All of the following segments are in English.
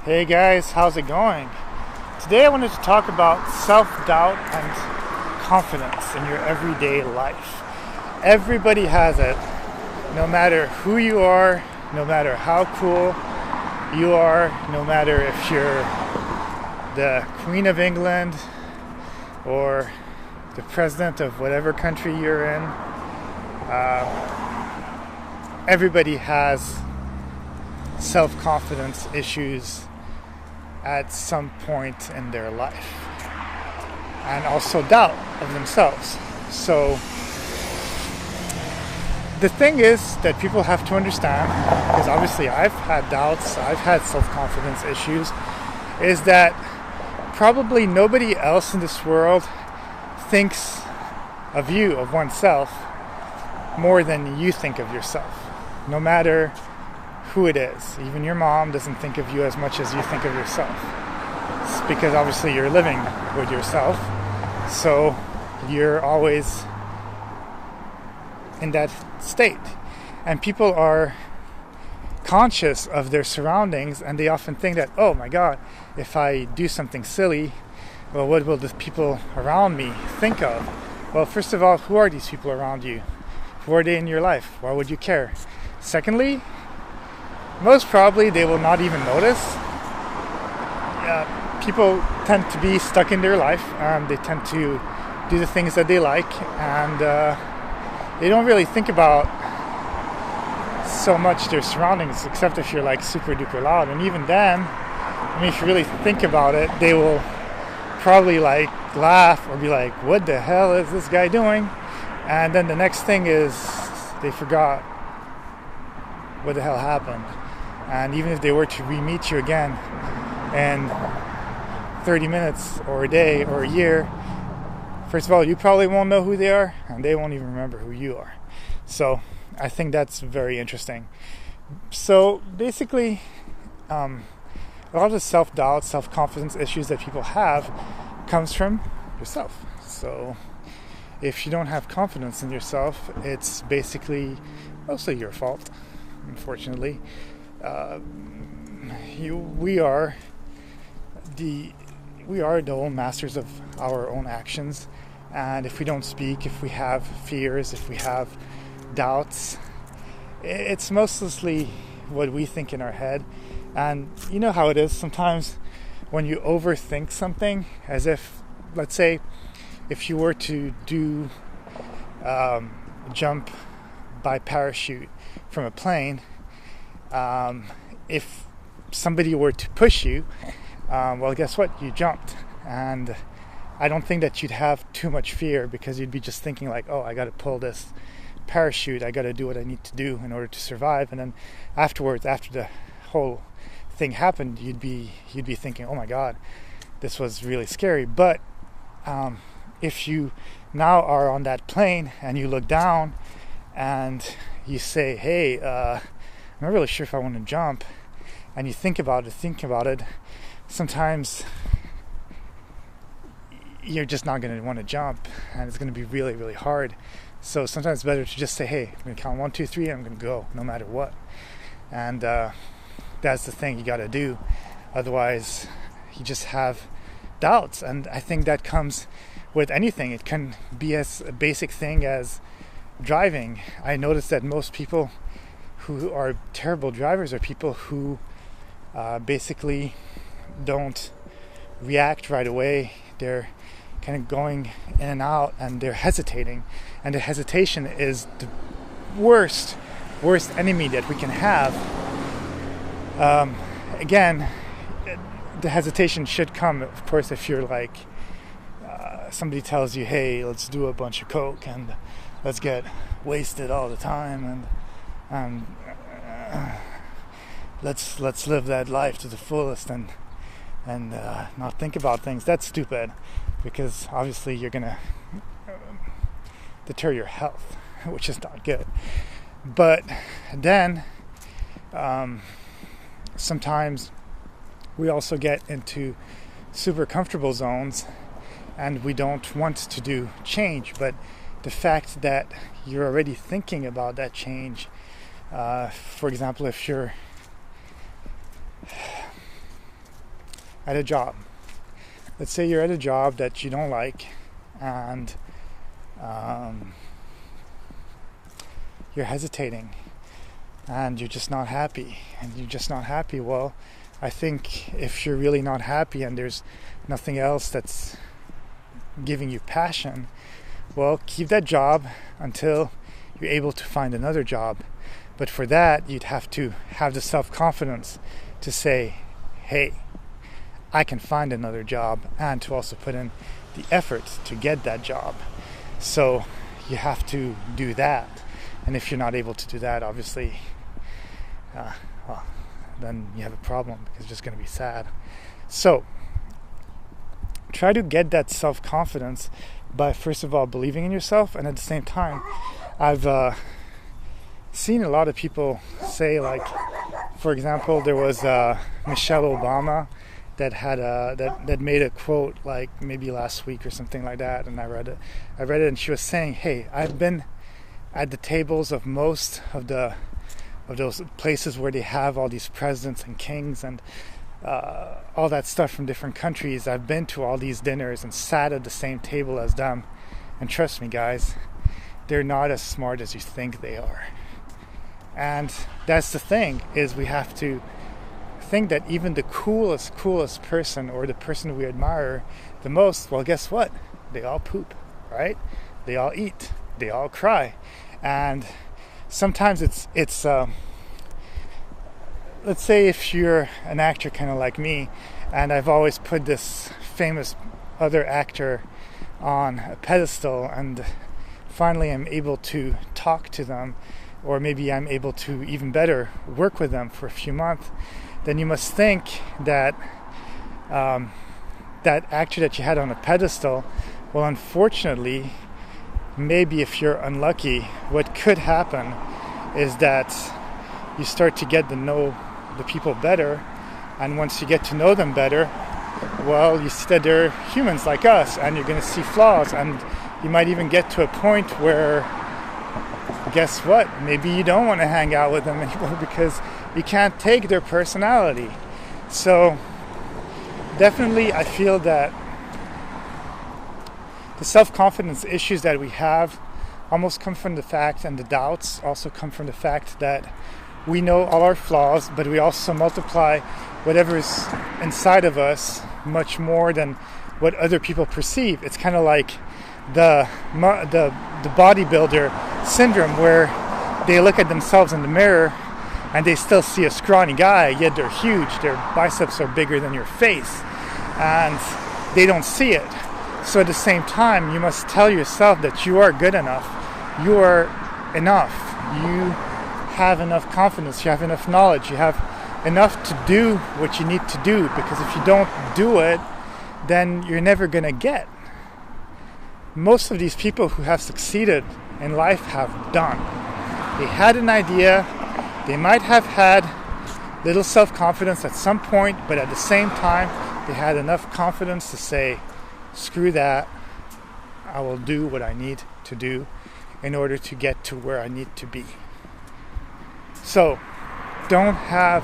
Hey guys, how's it going? Today I wanted to talk about self-doubt and confidence in your everyday life. Everybody has it, no matter who you are, no matter how cool you are, no matter if you're the Queen of England or the president of whatever country you're in. Everybody has self-confidence issues at some point in their life, and also doubt of themselves. So the thing is that people have to understand, because obviously I've had doubts, I've had self-confidence issues, is that probably nobody else in this world thinks of you, of oneself, more than you think of yourself. No matter who it is. Even your mom doesn't think of you as much as you think of yourself. It's because obviously you're living with yourself, so you're always in that state. And people are conscious of their surroundings, and they often think that, oh my God, if I do something silly, well, what will the people around me think of? Well, first of all, who are these people around you? Who are they in your life? Why would you care? Secondly, most probably they will not even notice. People tend to be stuck in their life. They tend to do the things that they like, and they don't really think about so much their surroundings, except if you're like super duper loud. And even then, I mean, if you really think about it, they will probably like laugh or be like, what the hell is this guy doing? And then the next thing is they forgot what the hell happened. And even if they were to re-meet you again in 30 minutes or a day or a year, first of all, you probably won't know who they are, and they won't even remember who you are. So I think that's very interesting. So basically, a lot of the self-doubt, self-confidence issues that people have comes from yourself. So if you don't have confidence in yourself, it's basically mostly your fault, unfortunately. We are the own masters of our own actions, and if we don't speak, if we have fears, if we have doubts, it's mostly what we think in our head. And you know how it is sometimes when you overthink something, as if, let's say, if you were to do jump by parachute from a plane, if somebody were to push you, well, guess what? You jumped. And I don't think that you'd have too much fear, because you'd be just thinking like, oh, I got to pull this parachute. I got to do what I need to do in order to survive. And then afterwards, after the whole thing happened, you'd be thinking, oh my God, this was really scary. But if you now are on that plane and you look down and you say, hey, I'm not really sure if I want to jump, and you think about it, sometimes you're just not going to want to jump, and it's going to be really, really hard. So sometimes it's better to just say, hey, I'm going to count 1, 2, 3, and I'm going to go no matter what. And that's the thing you got to do. Otherwise, you just have doubts. And I think that comes with anything. It can be as a basic thing as driving. I noticed that most people who are terrible drivers are people who basically don't react right away. They're kind of going in and out, and they're hesitating. And the hesitation is the worst enemy that we can have. Again, the hesitation should come, of course, if you're like, somebody tells you, hey, let's do a bunch of coke and let's get wasted all the time, and let's live that life to the fullest and not think about things. That's stupid, because obviously you're gonna deter your health, which is not good. But then sometimes we also get into super comfortable zones, and we don't want to do change. But the fact that you're already thinking about that change, for example, if you're at a job. Let's say you're at a job that you don't like, and you're hesitating, and you're just not happy, well, I think if you're really not happy and there's nothing else that's giving you passion, well, keep that job until you're able to find another job. But for that, you'd have to have the self-confidence to say, hey, I can find another job, and to also put in the effort to get that job. So you have to do that. And if you're not able to do that, obviously, then you have a problem, because it's just going to be sad. So try to get that self-confidence by, first of all, believing in yourself, and at the same time, I've seen a lot of people say, like, for example, there was Michelle Obama that had that made a quote, like maybe last week or something like that, and I read it, and she was saying, hey, I've been at the tables of most of those places where they have all these presidents and kings and all that stuff from different countries. I've been to all these dinners and sat at the same table as them, and trust me, guys, they're not as smart as you think they are. And that's the thing, is we have to think that even the coolest person, or the person we admire the most, well, guess what? They all poop, right? They all eat, they all cry. And sometimes it's let's say if you're an actor kind of like me, and I've always put this famous other actor on a pedestal, and finally I'm able to talk to them, or maybe I'm able to, even better, work with them for a few months, then you must think that that actor that you had on a pedestal, well, unfortunately, maybe if you're unlucky, what could happen is that you start to get to know the people better, and once you get to know them better, well, you see that they're humans like us, and you're going to see flaws, and you might even get to a point where, guess what, maybe you don't want to hang out with them anymore because you can't take their personality. So definitely I feel that the self-confidence issues that we have almost come from the fact, and the doubts also come from the fact, that we know all our flaws, but we also multiply whatever's inside of us much more than what other people perceive. It's kind of like the bodybuilder syndrome, where they look at themselves in the mirror and they still see a scrawny guy, yet they're huge, their biceps are bigger than your face, and they don't see it. So at the same time, you must tell yourself that you are good enough, you are enough, you have enough confidence, you have enough knowledge, you have enough to do what you need to do, because if you don't do it, then you're never going to get. Most of these people who have succeeded in life have done. They had an idea, they might have had little self-confidence at some point, but at the same time, they had enough confidence to say, screw that, I will do what I need to do in order to get to where I need to be. So, don't have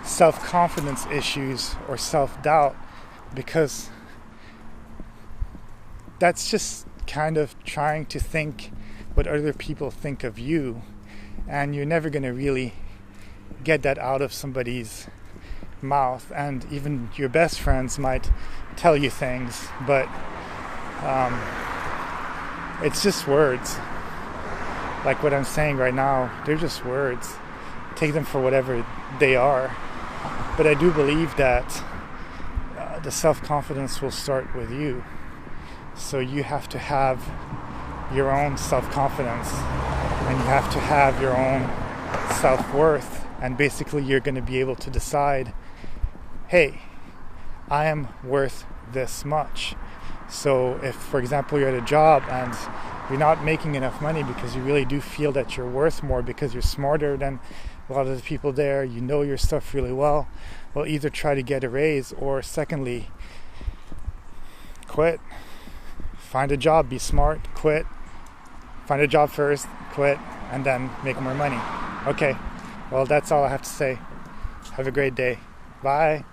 self-confidence issues or self-doubt, because that's just kind of trying to think what other people think of you, and you're never going to really get that out of somebody's mouth. And even your best friends might tell you things, but it's just words. Like what I'm saying right now, they're just words. Take them for whatever they are. But I do believe that the self-confidence will start with you. So you have to have your own self-confidence, and you have to have your own self-worth, and basically you're going to be able to decide, hey, I am worth this much. So if, for example, you're at a job and you're not making enough money because you really do feel that you're worth more because you're smarter than a lot of the people there, you know your stuff really well, well, either try to get a raise, or secondly, quit. Find a job, be smart, quit. Find a job first, quit, and then make more money. Okay, well, that's all I have to say. Have a great day. Bye.